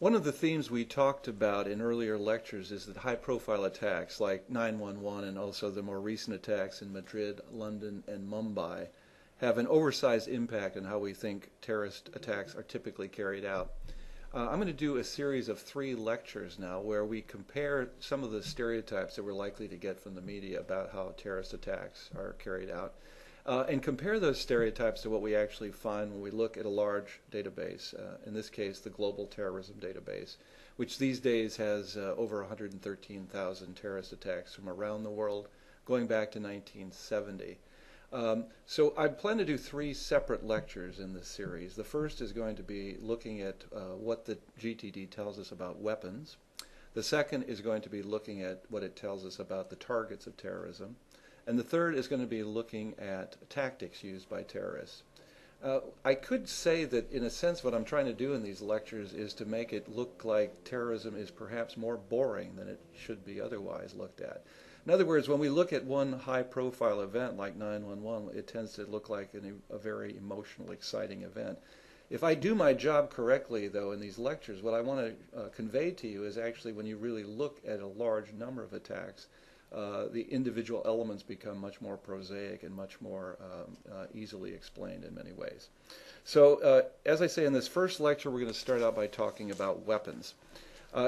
One of the themes we talked about in earlier lectures is that high-profile attacks like 9/11 and also the more recent attacks in Madrid, London, and Mumbai have an oversized impact on how we think terrorist attacks are typically carried out. I'm going to do a series of 3 lectures now where we compare some of the stereotypes that we're likely to get from the media about how terrorist attacks are carried out. And compare those stereotypes to what we actually find when we look at a large database, in this case the Global Terrorism Database, which these days has over 113,000 terrorist attacks from around the world going back to 1970. So I plan to do 3 separate lectures in this series. The first is going to be looking at what the GTD tells us about weapons. The second is going to be looking at what it tells us about the targets of terrorism. And the third is going to be looking at tactics used by terrorists. I could say that in a sense what I'm trying to do in these lectures is to make it look like terrorism is perhaps more boring than it should be otherwise looked at. In other words, when we look at one high-profile event like 9/11, it tends to look like a very emotional, exciting event. If I do my job correctly, though, in these lectures, what I want to convey to you is actually when you really look at a large number of attacks, the individual elements become much more prosaic and much more easily explained in many ways. So as I say, in this first lecture, we're going to start out by talking about weapons.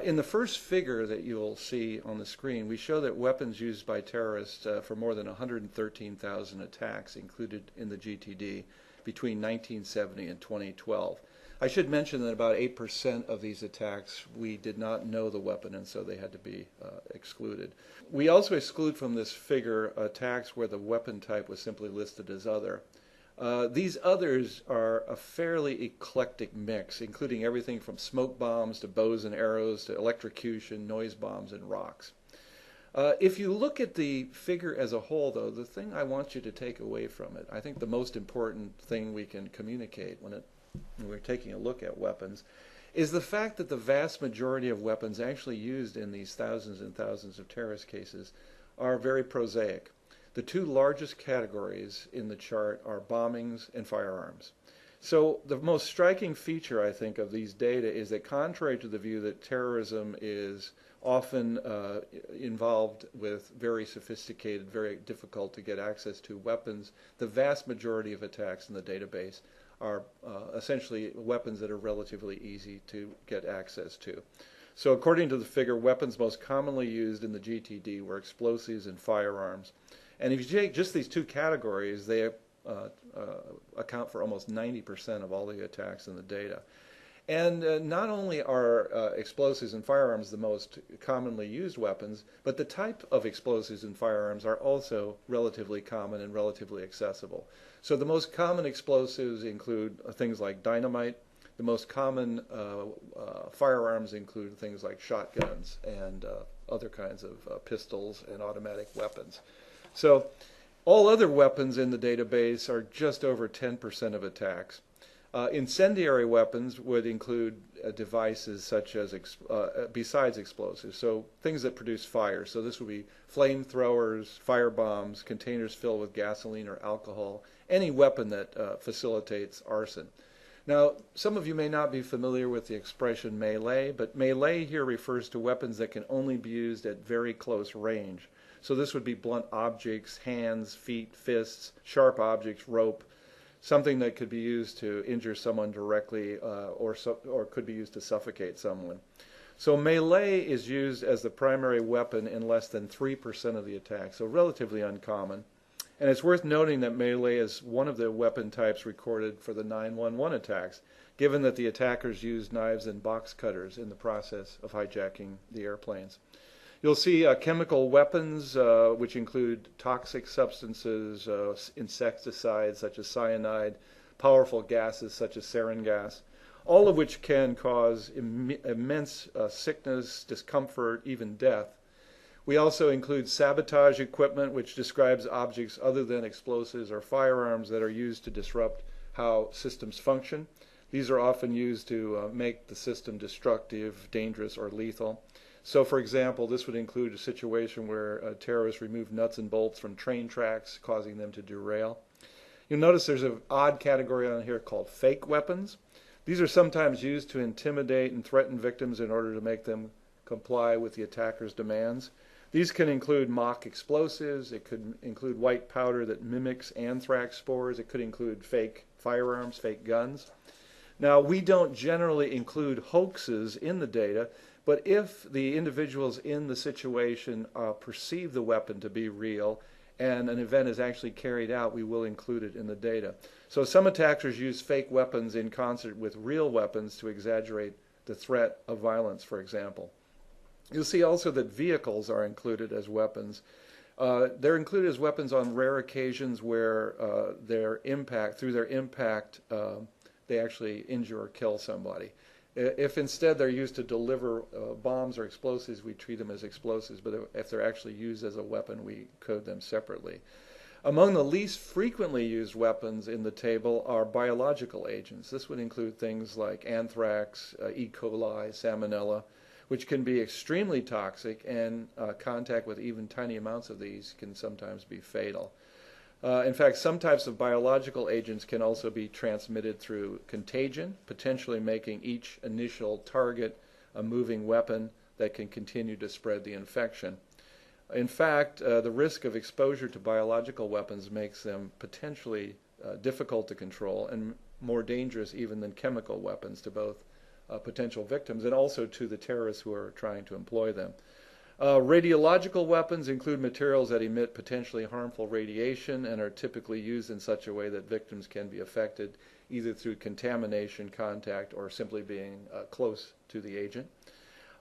In the first figure that you'll see on the screen, we show that weapons used by terrorists for more than 113,000 attacks included in the GTD between 1970 and 2012. I should mention that about 8% of these attacks we did not know the weapon, and so they had to be excluded. We also exclude from this figure attacks where the weapon type was simply listed as other. These others are a fairly eclectic mix, including everything from smoke bombs to bows and arrows to electrocution, noise bombs, and rocks. If you look at the figure as a whole, though, the thing I want you to take away from it, I think the most important thing we can communicate when we're taking a look at weapons, is the fact that the vast majority of weapons actually used in these thousands and thousands of terrorist cases are very prosaic. The 2 largest categories in the chart are bombings and firearms. So the most striking feature, I think, of these data is that contrary to the view that terrorism is often involved with very sophisticated, very difficult to get access to weapons, the vast majority of attacks in the database are essentially weapons that are relatively easy to get access to. So according to the figure, weapons most commonly used in the GTD were explosives and firearms. And if you take just these 2 categories, they account for almost 90% of all the attacks in the data. And not only are explosives and firearms the most commonly used weapons, but the type of explosives and firearms are also relatively common and relatively accessible. So the most common explosives include things like dynamite. The most common firearms include things like shotguns and other kinds of pistols and automatic weapons. So all other weapons in the database are just over 10% of attacks. Incendiary weapons would include devices such as, besides explosives, so things that produce fire. So this would be flamethrowers, fire bombs, containers filled with gasoline or alcohol, any weapon that facilitates arson. Now, some of you may not be familiar with the expression melee, but melee here refers to weapons that can only be used at very close range. So this would be blunt objects, hands, feet, fists, sharp objects, rope, something that could be used to injure someone directly or could be used to suffocate someone. So melee is used as the primary weapon in less than 3% of the attacks, so relatively uncommon. And it's worth noting that melee is one of the weapon types recorded for the 9/11 attacks, given that the attackers used knives and box cutters in the process of hijacking the airplanes. You'll see chemical weapons, which include toxic substances, insecticides such as cyanide, powerful gases such as sarin gas, all of which can cause immense sickness, discomfort, even death. We also include sabotage equipment, which describes objects other than explosives or firearms that are used to disrupt how systems function. These are often used to make the system destructive, dangerous, or lethal. So, for example, this would include a situation where terrorists remove nuts and bolts from train tracks, causing them to derail. You'll notice there's an odd category on here called fake weapons. These are sometimes used to intimidate and threaten victims in order to make them comply with the attacker's demands. These can include mock explosives. It could include white powder that mimics anthrax spores. It could include fake firearms, fake guns. Now, we don't generally include hoaxes in the data, but if the individuals in the situation perceive the weapon to be real and an event is actually carried out, we will include it in the data. So some attackers use fake weapons in concert with real weapons to exaggerate the threat of violence, for example. You'll see also that vehicles are included as weapons. They're included as weapons on rare occasions where through their impact, they actually injure or kill somebody. If instead they're used to deliver bombs or explosives, we treat them as explosives, but if they're actually used as a weapon, we code them separately. Among the least frequently used weapons in the table are biological agents. This would include things like anthrax, E. coli, salmonella, which can be extremely toxic, and contact with even tiny amounts of these can sometimes be fatal. In fact, some types of biological agents can also be transmitted through contagion, potentially making each initial target a moving weapon that can continue to spread the infection. In fact, the risk of exposure to biological weapons makes them potentially difficult to control and more dangerous even than chemical weapons to both potential victims and also to the terrorists who are trying to employ them. Radiological weapons include materials that emit potentially harmful radiation and are typically used in such a way that victims can be affected either through contamination, contact, or simply being close to the agent.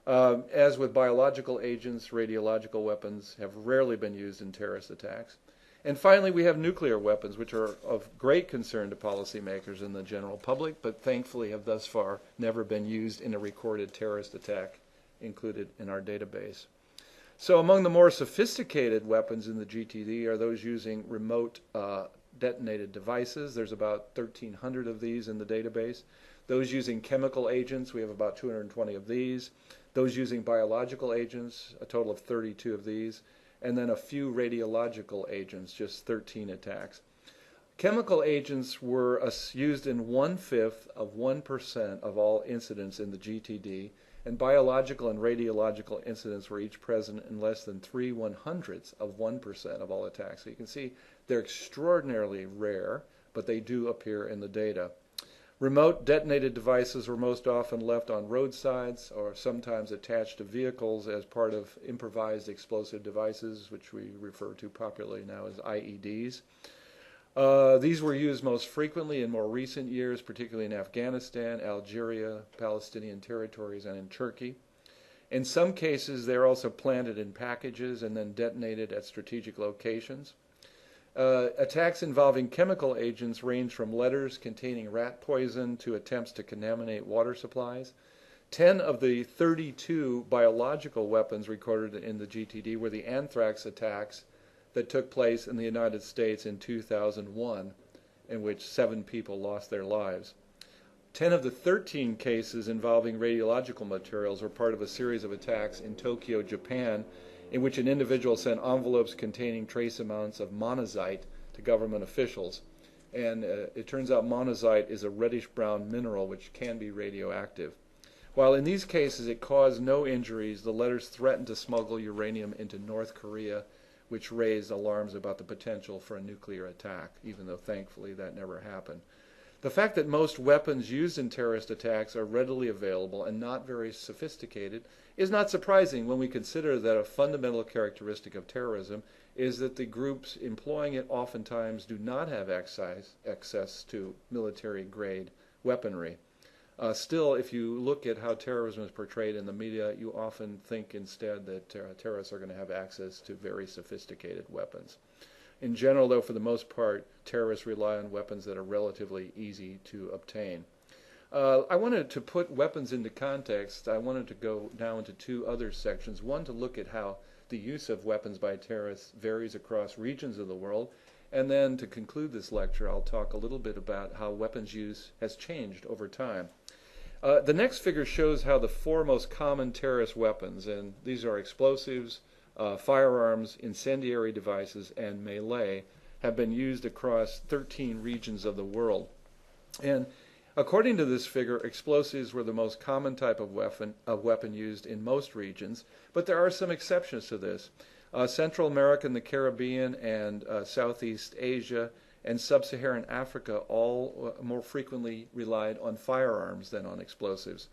As with biological agents, radiological weapons have rarely been used in terrorist attacks. And finally, we have nuclear weapons, which are of great concern to policymakers and the general public, but thankfully have thus far never been used in a recorded terrorist attack included in our database. So among the more sophisticated weapons in the GTD are those using remote detonated devices. There's about 1,300 of these in the database. Those using chemical agents, we have about 220 of these. Those using biological agents, a total of 32 of these. And then a few radiological agents, just 13 attacks. Chemical agents were used in 1/5 of 1% of all incidents in the GTD, and biological and radiological incidents were each present in less than 3/100ths of 1% of all attacks. So you can see they're extraordinarily rare, but they do appear in the data. Remote detonated devices were most often left on roadsides or sometimes attached to vehicles as part of improvised explosive devices, which we refer to popularly now as IEDs. These were used most frequently in more recent years, particularly in Afghanistan, Algeria, Palestinian territories, and in Turkey. In some cases, they're also planted in packages and then detonated at strategic locations. Attacks involving chemical agents range from letters containing rat poison to attempts to contaminate water supplies. 10 of the 32 biological weapons recorded in the GTD were the anthrax attacks that took place in the United States in 2001, in which 7 people lost their lives. 10 of the 13 cases involving radiological materials were part of a series of attacks in Tokyo, Japan, in which an individual sent envelopes containing trace amounts of monazite to government officials. And it turns out monazite is a reddish-brown mineral which can be radioactive. While in these cases it caused no injuries, the letters threatened to smuggle uranium into North Korea, which raised alarms about the potential for a nuclear attack, even though thankfully that never happened. The fact that most weapons used in terrorist attacks are readily available and not very sophisticated is not surprising when we consider that a fundamental characteristic of terrorism is that the groups employing it oftentimes do not have access to military-grade weaponry. Still, if you look at how terrorism is portrayed in the media, you often think instead that terrorists are going to have access to very sophisticated weapons. In general, though, for the most part, terrorists rely on weapons that are relatively easy to obtain. I wanted to put weapons into context. I wanted to go now into 2 other sections. One, to look at how the use of weapons by terrorists varies across regions of the world. And then to conclude this lecture, I'll talk a little bit about how weapons use has changed over time. The next figure shows how the 4 most common terrorist weapons, and these are explosives, firearms, incendiary devices, and melee, have been used across 13 regions of the world. And According to this figure, explosives were the most common type of weapon used in most regions, but there are some exceptions to this. Central America and the Caribbean and Southeast Asia and Sub-Saharan Africa all more frequently relied on firearms than on explosives.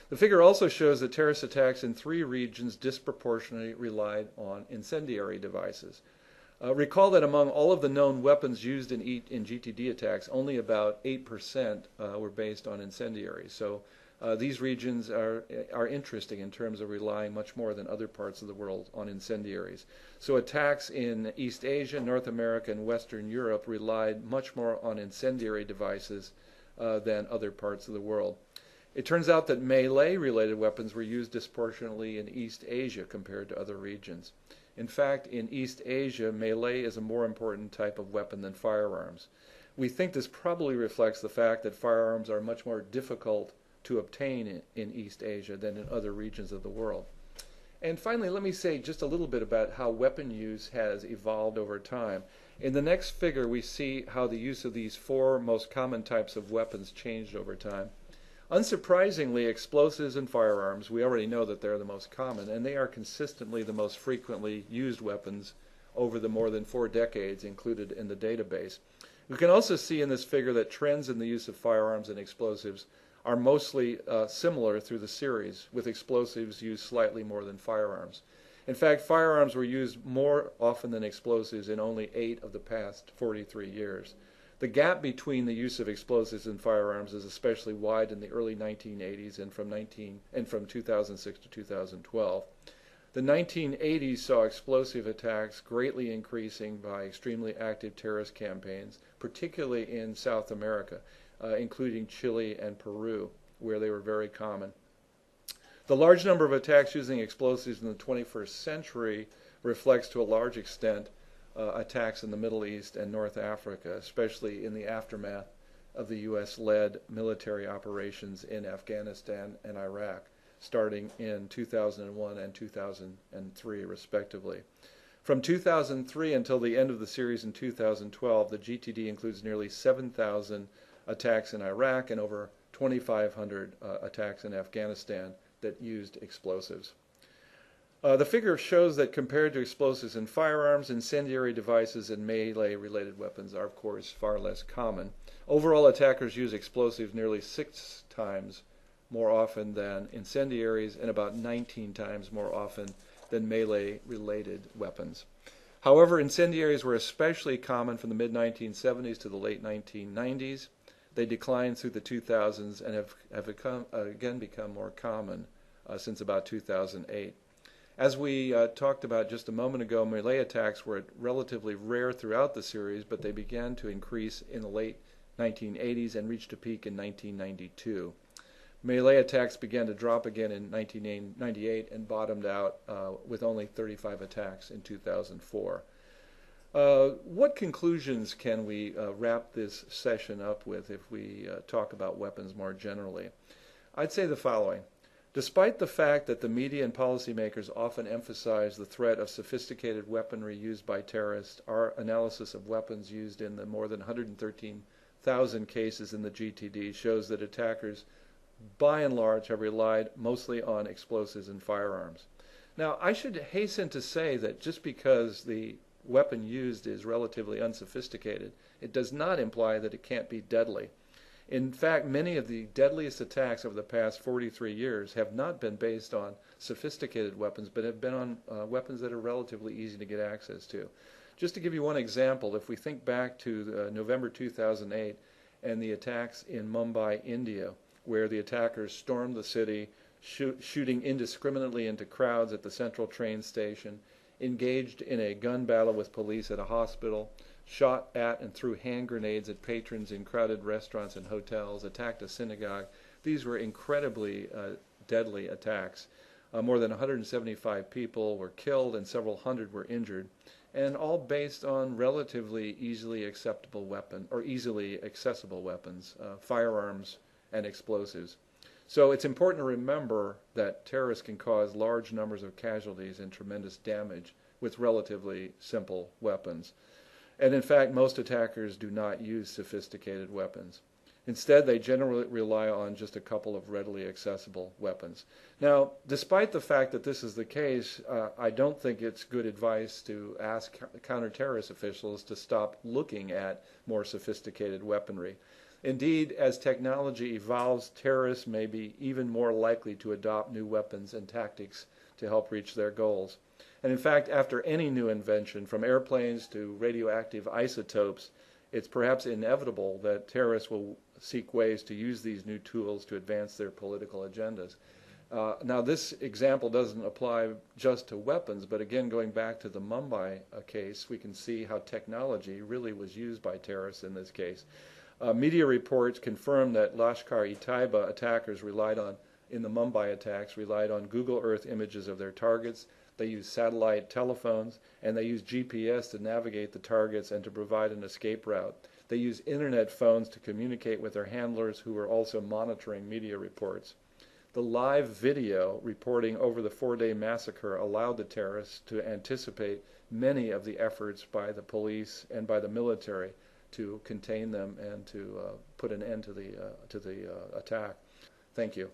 The figure also shows that terrorist attacks in 3 regions disproportionately relied on incendiary devices. Recall that among all of the known weapons used in GTD attacks, only about 8% were based on incendiaries. So these regions are interesting in terms of relying much more than other parts of the world on incendiaries. So attacks in East Asia, North America, and Western Europe relied much more on incendiary devices than other parts of the world. It turns out that melee-related weapons were used disproportionately in East Asia compared to other regions. In fact, in East Asia, melee is a more important type of weapon than firearms. We think this probably reflects the fact that firearms are much more difficult to obtain in East Asia than in other regions of the world. And finally, let me say just a little bit about how weapon use has evolved over time. In the next figure, we see how the use of these 4 most common types of weapons changed over time. Unsurprisingly, explosives and firearms, we already know that they're the most common, and they are consistently the most frequently used weapons over the more than 4 decades included in the database. We can also see in this figure that trends in the use of firearms and explosives are mostly similar through the series, with explosives used slightly more than firearms. In fact, firearms were used more often than explosives in only 8 of the past 43 years. The gap between the use of explosives and firearms is especially wide in the early 1980s and from 2006 to 2012. The 1980s saw explosive attacks greatly increasing by extremely active terrorist campaigns, particularly in South America, including Chile and Peru, where they were very common. The large number of attacks using explosives in the 21st century reflects to a large extent attacks in the Middle East and North Africa, especially in the aftermath of the U.S.-led military operations in Afghanistan and Iraq, starting in 2001 and 2003, respectively. From 2003 until the end of the series in 2012, the GTD includes nearly 7,000 attacks in Iraq and over 2,500 attacks in Afghanistan that used explosives. The figure shows that compared to explosives and firearms, incendiary devices and melee-related weapons are, of course, far less common. Overall, attackers use explosives nearly 6 times more often than incendiaries and about 19 times more often than melee-related weapons. However, incendiaries were especially common from the mid-1970s to the late 1990s. They declined through the 2000s and have again become more common since about 2008. As we talked about just a moment ago, melee attacks were relatively rare throughout the series, but they began to increase in the late 1980s and reached a peak in 1992. Melee attacks began to drop again in 1998 and bottomed out with only 35 attacks in 2004. What conclusions can we wrap this session up with if we talk about weapons more generally? I'd say the following. Despite the fact that the media and policymakers often emphasize the threat of sophisticated weaponry used by terrorists, our analysis of weapons used in the more than 113,000 cases in the GTD shows that attackers, by and large, have relied mostly on explosives and firearms. Now, I should hasten to say that just because the weapon used is relatively unsophisticated, it does not imply that it can't be deadly. In fact, many of the deadliest attacks over the past 43 years have not been based on sophisticated weapons, but have been on weapons that are relatively easy to get access to. Just to give you one example, if we think back to November 2008 and the attacks in Mumbai, India, where the attackers stormed the city, shooting indiscriminately into crowds at the central train station, engaged in a gun battle with police at a hospital, shot at and threw hand grenades at patrons in crowded restaurants and hotels, attacked a synagogue. These were incredibly deadly attacks. More than 175 people were killed and several hundred were injured, and all based on relatively easily accessible weapons, firearms and explosives. So it's important to remember that terrorists can cause large numbers of casualties and tremendous damage with relatively simple weapons. And in fact, most attackers do not use sophisticated weapons. Instead, they generally rely on just a couple of readily accessible weapons. Now, despite the fact that this is the case, I don't think it's good advice to ask counterterrorist officials to stop looking at more sophisticated weaponry. Indeed, as technology evolves, terrorists may be even more likely to adopt new weapons and tactics to help reach their goals. And in fact, after any new invention, from airplanes to radioactive isotopes, it's perhaps inevitable that terrorists will seek ways to use these new tools to advance their political agendas. Now, this example doesn't apply just to weapons, but again, going back to the Mumbai case, we can see how technology really was used by terrorists in this case. Media reports confirm that Lashkar-e-Taiba attackers in the Mumbai attacks, relied on Google Earth images of their targets. They used satellite telephones, and they used GPS to navigate the targets and to provide an escape route. They used internet phones to communicate with their handlers, who were also monitoring media reports. The live video reporting over the 4-day massacre allowed the terrorists to anticipate many of the efforts by the police and by the military to contain them and to put an end to the attack. Thank you.